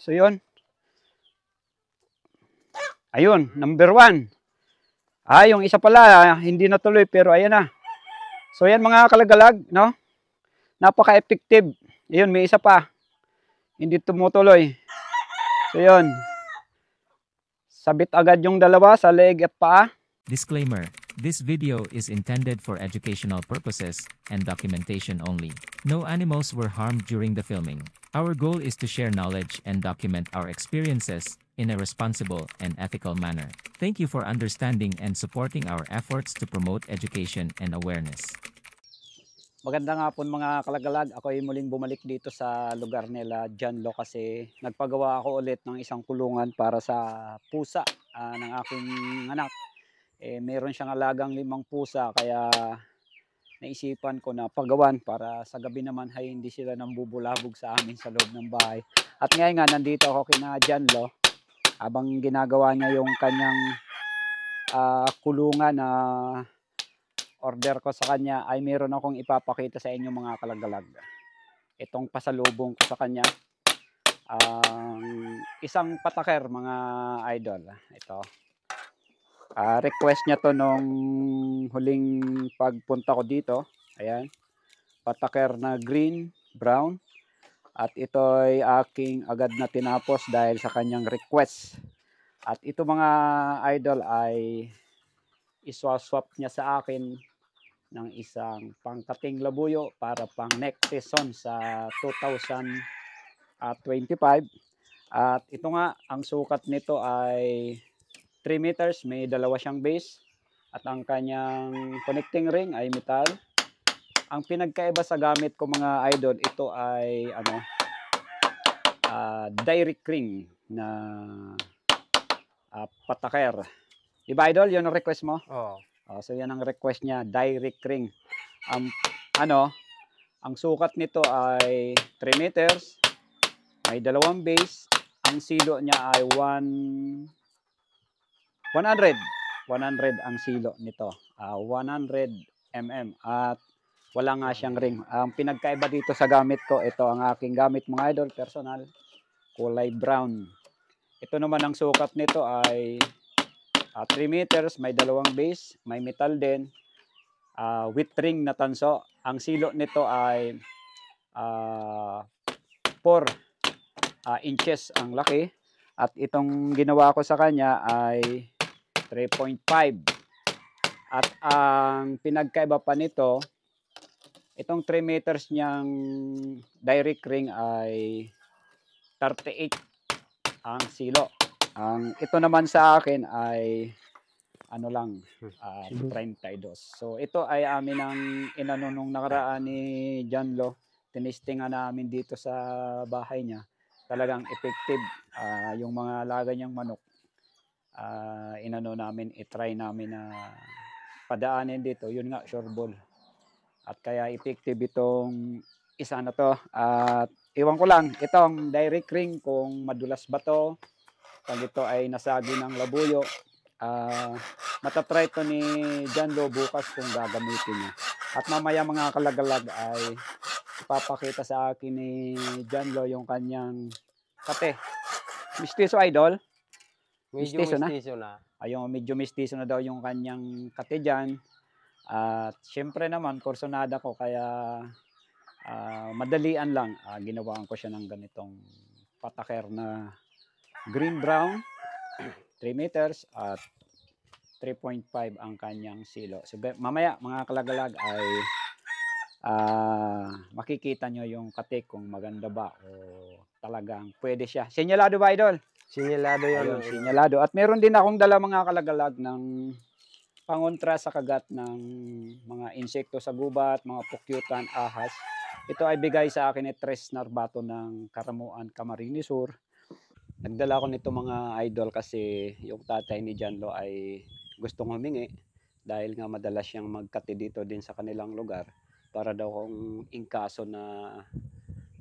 So yun. Ayun, number 1. Yung isa pala, hindi natuloy pero ayan na. So yan mga kalagalag, no? Napaka-effective. Ayun, may isa pa. Hindi tumutuloy. So yun. Sabit agad yung dalawa sa leg at paa. Disclaimer: this video is intended for educational purposes and documentation only. No animals were harmed during the filming. Our goal is to share knowledge and document our experiences in a responsible and ethical manner. Thank you for understanding and supporting our efforts to promote education and awareness. Magandang hapon mga kalagalag. Ako ay muling bumalik dito sa lugar nila John Lo kasi nagpagawa ako ulit ng isang kulungan para sa pusa ng aking anak. Meron siyang alagang 5 pusa kaya naisipan ko na pagawan para sa gabi naman ay hindi sila nambubulabog sa amin sa loob ng bahay. At ngayon nga nandito ako kina John Lo habang ginagawa niya yung kanyang kulungan na order ko sa kanya ay meron akong ipapakita sa inyo mga kalagalag. Itong pasalubong ko sa kanya. Isang pataker mga idol. Ito. Request niya to nung huling pagpunta ko dito. Ayan. Pataker na green, brown. At ito ay aking agad na tinapos dahil sa kanyang request. At ito mga idol ay iswap niya sa akin ng isang pangkating labuyo para pang next season sa 2025. At ito nga, ang sukat nito ay 3 meters, may dalawa siyang base. At ang kanyang connecting ring ay metal. Ang pinagkaiba sa gamit ko mga idol, ito ay direct ring na pataker. Diba idol, yun ang request mo? Oo. So yan ang request niya, direct ring. Ang sukat nito ay 3 meters, may dalawang base. Ang silo niya ay 100 ang silo nito. 100 mm at wala nga siyang ring. Ang pinagkaiba dito sa gamit ko, ito ang aking gamit mga idol, personal, kulay brown. Ito naman ang sukat nito ay 3 meters, may dalawang base, may metal din, with ring na tanso. Ang silo nito ay 4 inches ang laki. At itong ginawa ko sa kanya ay 3.5. At ang pinagkaiba pa nito, itong 3 meters niyang direct ring ay 38 ang silo. Ito naman sa akin ay 32. So ito ay amin ang inano nung nakaraan ni John Lo. Tinistingan namin dito sa bahay niya. Talagang effective. Yung mga alaga niyang manok, inano namin, itry namin na padaanin dito. Yun nga, sure ball. At kaya effective itong isa na to. At iwan ko lang, itong direct ring kung madulas ba to, pag ito ay nasagi ng labuyo, matatry to ni John Lo bukas kung gagamitin niya. At mamaya mga kalagalag ay ipapakita sa akin ni John Lo yung kanyang kate. Mistiso idol? Medyo mistiso na. Ayun, medyo mistiso na daw yung kanyang kate dyan. At syempre naman, kursonada ko kaya madalian lang. Ginawaan ko siya ng ganitong pataker na green-brown, 3 meters at 3.5 ang kanyang silo. So, mamaya mga kalagalag ay makikita nyo yung kate kung maganda ba o talagang pwede siya. Sinyalado ba idol? Sinyalado yun. Ayun, sinyalado. At meron din akong dala mga kalagalag ng pangontra sa kagat ng mga insekto sa gubat, mga pukyutan, ahas. Ito ay bigay sa akin ni Tres Narbato ng Karamuan, Camarines Sur. Nagdala ko nito mga idol kasi yung tatay ni John Lo ay gustong humingi dahil nga madalas siyang magkati dito din sa kanilang lugar para daw kung inkaso na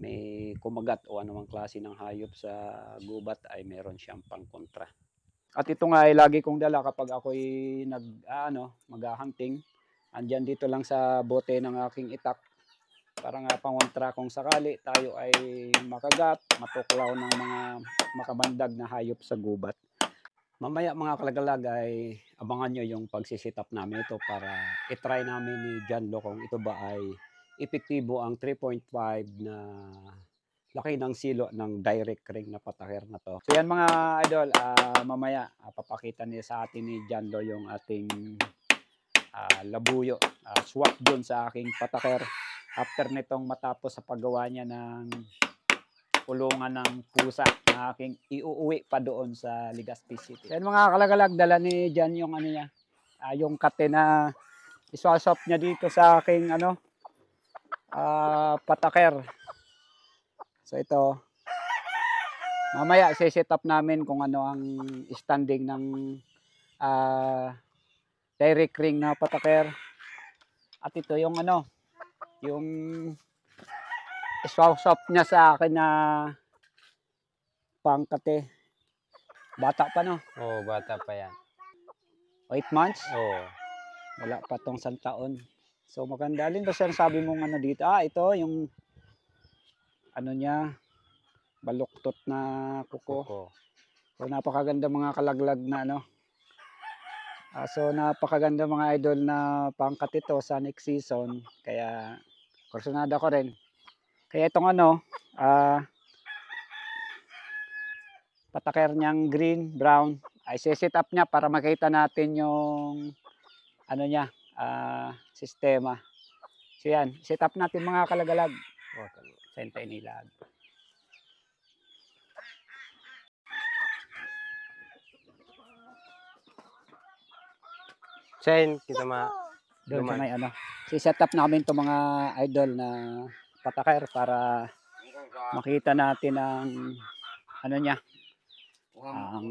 may kumagat o anumang klase ng hayop sa gubat ay meron siyang pangkontra. At ito nga ay lagi kong dala kapag ako'y mag-hunting. Andyan dito lang sa bote ng aking itak. para nga pangontra kung sakali tayo ay makagat, matuklaw ng mga makabandag na hayop sa gubat. Mamaya mga kalagalag ay abangan nyo yung pagsisit up namin ito para itry namin ni John Lo kung ito ba ay epektibo ang 3.5 na laki ng silo ng direct ring na patakir na to. So yan mga idol, mamaya papakita niya sa atin ni John Lo yung ating labuyo, swak doon sa aking patakir after nitong matapos sa paggawa niya ng kulungan ng pusa na aking iuuwi pa doon sa Legazpi City. Yan mga kalagalag, dala ni John yung ano niya, yung kate na iswasop niya dito sa aking patakir. So ito, mamaya set up namin kung ano ang standing ng direct ring na patakir. At ito yung yung iswasop niya sa akin na pangkate. Bata pa no? Oo, bata pa yan. 8 months? Oo. Wala pa tong 1 taon. So maganda. Alin ba siya sabi mong dito? Ito yung niya, baluktot na kuko. Kuko. So napakaganda mga kalaglag na so napakaganda mga idol na pangkat ito sa next season. Kaya kursunada ko rin. Kaya itong patakir niyang green, brown ay set up niya para makita natin yung niya, sistema. So yan, set up natin mga kalagalag. Sentay nila. Chain, kita Doon sa may si-set up namin itong mga idol na patakir para makita natin ang niya, ang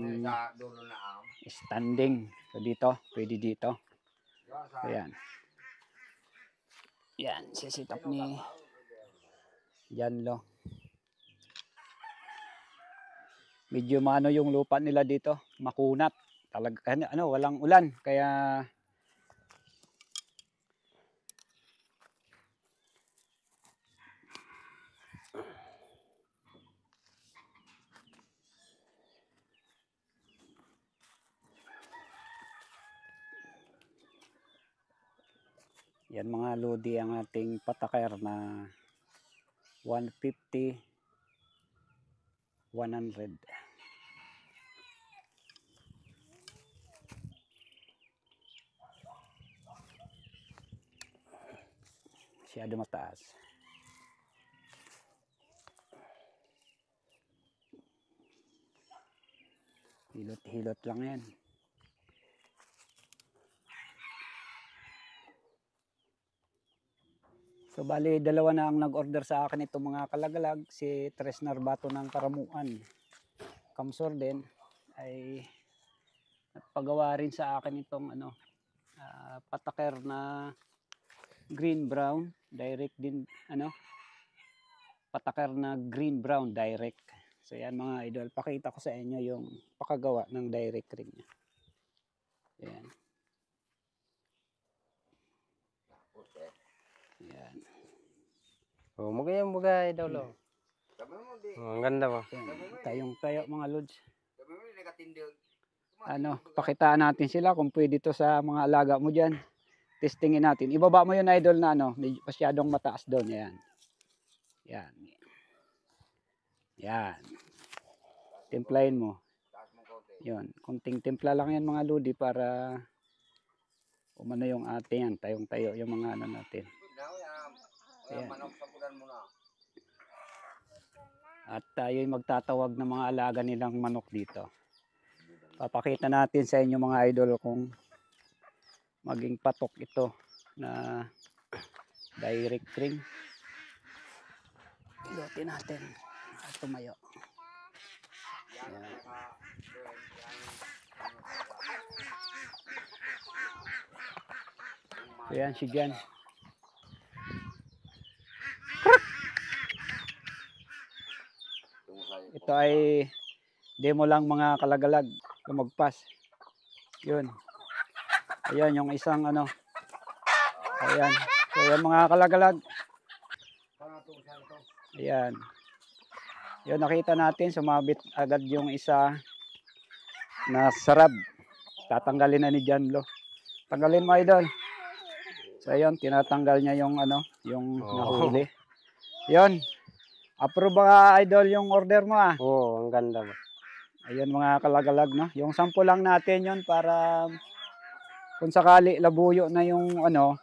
standing. So dito, pwede dito. Ayan. Yan, si-set up ni John Lo. Medyo yung lupa nila dito, makunat. Talaga walang ulan kaya yan mga lodi ang ating patakir na 150, 100. Masyado mataas. Hilot-hilot lang yan. So bali dalawa na ang nag-order sa akin itong mga kalagalag, si Tres Narbato ng Karamuan. Kamsor din ay nagpagawa rin sa akin itong patakir na green brown direct din patakir na green brown direct. So yan mga idol, pakita ko sa inyo yung pakagawa ng direct ring niya. Ayan. Ayan. Oh, magayang daw lo. Ang ganda mo. Tayong tayo mga lods. Pakitaan natin sila kung pwede to sa mga alaga mo diyan. Testingin natin. Ibaba mo yung idol na medyo masyadong mataas doon. Yan. Yan. Yan. Timplahin mo. Yun. Kunting timpla lang yan mga lodi para umano yung ating yan. Tayong tayo yung mga natin. Yan. At tayo'y magtatawag ng mga alaga nilang manok dito. Papakita natin sa inyo mga idol kung maging patok ito na direct ring. Ilotin natin at tumayo. Yan. So yan si Jan. Ito ay demo lang mga kalagalag, lumagpas. Yun. Ayan yung isang Ayan. So yan mga kalagalag. Ayan. Yun, nakita natin, sumabit agad yung isa na sarab. Tatanggalin na ni Janlo. Tanggalin mo, idol. So, ayun, tinatanggal niya yung ano, yung nahuli. Yun. Approve ba, idol, yung order mo ah? Oo, ang ganda ba. Ayun mga kalagalag, no? Yung sample lang natin yun para kung sakali labuyo na yung ano,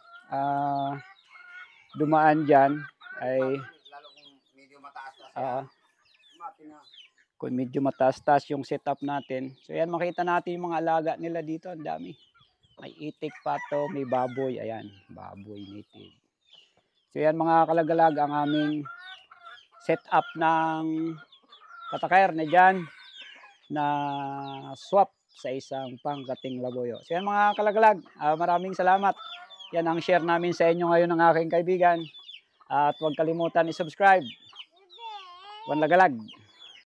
dumaan dyan ay kung medyo mataas-taas yung setup natin. So yan, makita natin yung mga alaga nila dito, ang dami. May itik, pato, may baboy, ayan, baboy native. So yan mga kalagalag, ang aming setup ng patakair na dyan na swap sa isang pangkating labuyo. So yan mga kalagalag, maraming salamat. Yan ang share namin sa inyo ngayon ng aking kaibigan. At huwag kalimutan i-subscribe. Wanlagalag.